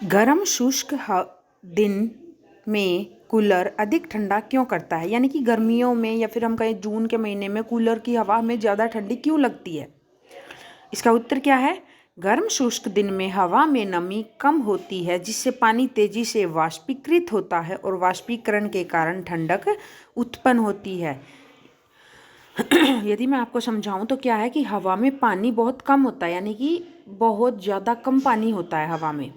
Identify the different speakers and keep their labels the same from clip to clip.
Speaker 1: गर्म शुष्क दिन में कूलर अधिक ठंडा क्यों करता है? यानी कि गर्मियों में या फिर हम कहें जून के महीने में कूलर की हवा हमें ज़्यादा ठंडी क्यों लगती है? इसका उत्तर क्या है? गर्म शुष्क दिन में हवा में नमी कम होती है जिससे पानी तेजी से वाष्पीकृत होता है और वाष्पीकरण के कारण ठंडक उत्पन्न होती है। यदि मैं आपको समझाऊं तो क्या है कि हवा में पानी बहुत कम होता है, यानी कि बहुत ज़्यादा कम पानी होता है हवा में,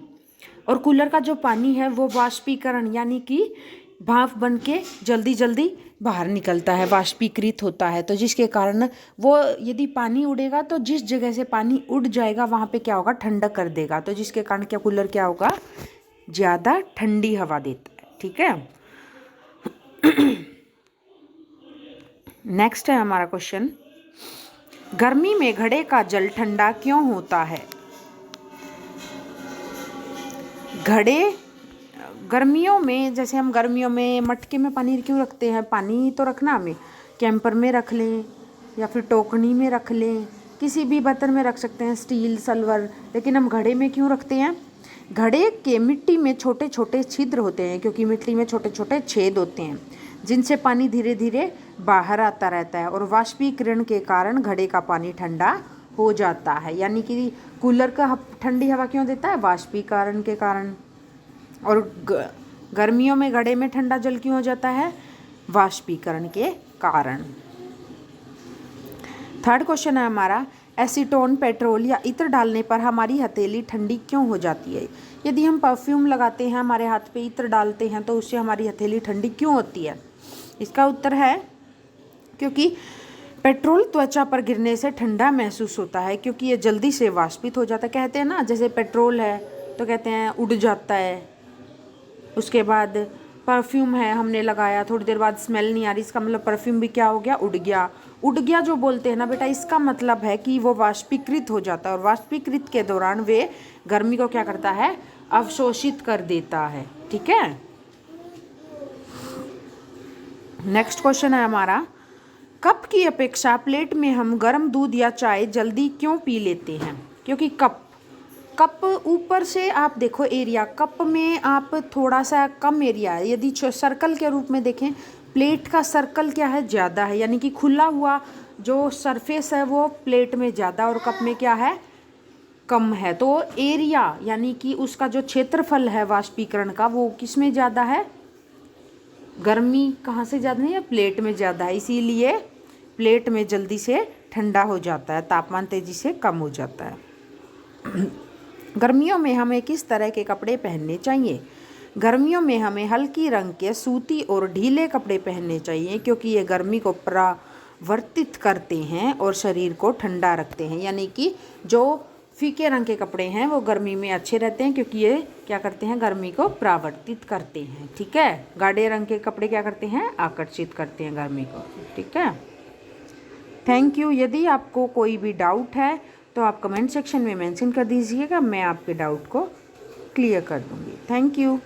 Speaker 1: और कूलर का जो पानी है वो वाष्पीकरण यानी कि भाप बन के जल्दी जल्दी बाहर निकलता है, वाष्पीकृत होता है। तो जिसके कारण वो यदि पानी उड़ेगा तो जिस जगह से पानी उड़ जाएगा वहाँ पे क्या होगा, ठंडक कर देगा। तो जिसके कारण क्या कूलर क्या होगा, ज़्यादा ठंडी हवा देता है। ठीक है, नेक्स्ट है हमारा क्वेश्चन, गर्मी में घड़े का जल ठंडा क्यों होता है? घड़े गर्मियों में, जैसे हम गर्मियों में मटके में पानी क्यों रखते हैं? पानी तो रखना हमें कैंपर में रख लें या फिर टोकनी में रख लें, किसी भी बर्तन में रख सकते हैं, स्टील, सिल्वर, लेकिन हम घड़े में क्यों रखते हैं? घड़े के मिट्टी में छोटे छोटे छिद्र होते हैं, क्योंकि मिट्टी में छोटे छोटे छेद होते हैं जिनसे पानी धीरे धीरे बाहर आता रहता है और वाष्पीकरण के कारण घड़े का पानी ठंडा हो जाता है। यानी कि कूलर का ठंडी हवा क्यों देता है? वाष्पीकरण के कारण। और गर्मियों में घड़े में ठंडा जल क्यों हो जाता है? वाष्पीकरण के कारण। थर्ड क्वेश्चन है हमारा, एसीटोन, पेट्रोल या इत्र डालने पर हमारी हथेली ठंडी क्यों हो जाती है? यदि हम परफ्यूम लगाते हैं, हमारे हाथ पे इत्र डालते हैं, तो उससे हमारी हथेली ठंडी क्यों होती है? इसका उत्तर है क्योंकि पेट्रोल त्वचा पर गिरने से ठंडा महसूस होता है, क्योंकि ये जल्दी से वाष्पित हो जाता है। कहते हैं ना, जैसे पेट्रोल है तो कहते हैं उड़ जाता है, उसके बाद परफ्यूम है हमने लगाया, थोड़ी देर बाद स्मेल नहीं आ रही, इसका मतलब परफ्यूम भी क्या हो गया, उड़ गया। उड़ गया जो बोलते हैं ना बेटा, इसका मतलब है कि वो वाष्पीकृत हो जाता है, और वाष्पीकृत के दौरान वे गर्मी को क्या करता है, अवशोषित कर देता है। ठीक है, नेक्स्ट क्वेश्चन है हमारा, कप की अपेक्षा प्लेट में हम गर्म दूध या चाय जल्दी क्यों पी लेते हैं? क्योंकि कप ऊपर से आप देखो एरिया, कप में आप थोड़ा सा कम एरिया है। यदि सर्कल के रूप में देखें, प्लेट का सर्कल क्या है, ज़्यादा है, यानी कि खुला हुआ जो सरफेस है वो प्लेट में ज़्यादा और कप में क्या है, कम है। तो एरिया यानी कि उसका जो क्षेत्रफल है वाष्पीकरण का, वो किस में ज़्यादा है, गर्मी कहाँ से ज़्यादा नहीं है, प्लेट में ज़्यादा है, इसीलिए प्लेट में जल्दी से ठंडा हो जाता है, तापमान तेज़ी से कम हो जाता है। गर्मियों में हमें किस तरह के कपड़े पहनने चाहिए? गर्मियों में हमें हल्की रंग के सूती और ढीले कपड़े पहनने चाहिए, क्योंकि ये गर्मी को परावर्तित करते हैं और शरीर को ठंडा रखते हैं। यानी कि जो फीके रंग के कपड़े हैं वो गर्मी में अच्छे रहते हैं, क्योंकि ये क्या करते हैं, गर्मी को परावर्तित करते हैं। ठीक है, गाढ़े रंग के कपड़े क्या करते हैं, आकर्षित करते हैं गर्मी को। ठीक है, थैंक यू। यदि आपको कोई भी डाउट है तो आप कमेंट सेक्शन में मेंशन कर दीजिएगा, मैं आपके डाउट को क्लियर कर दूंगी। Thank you.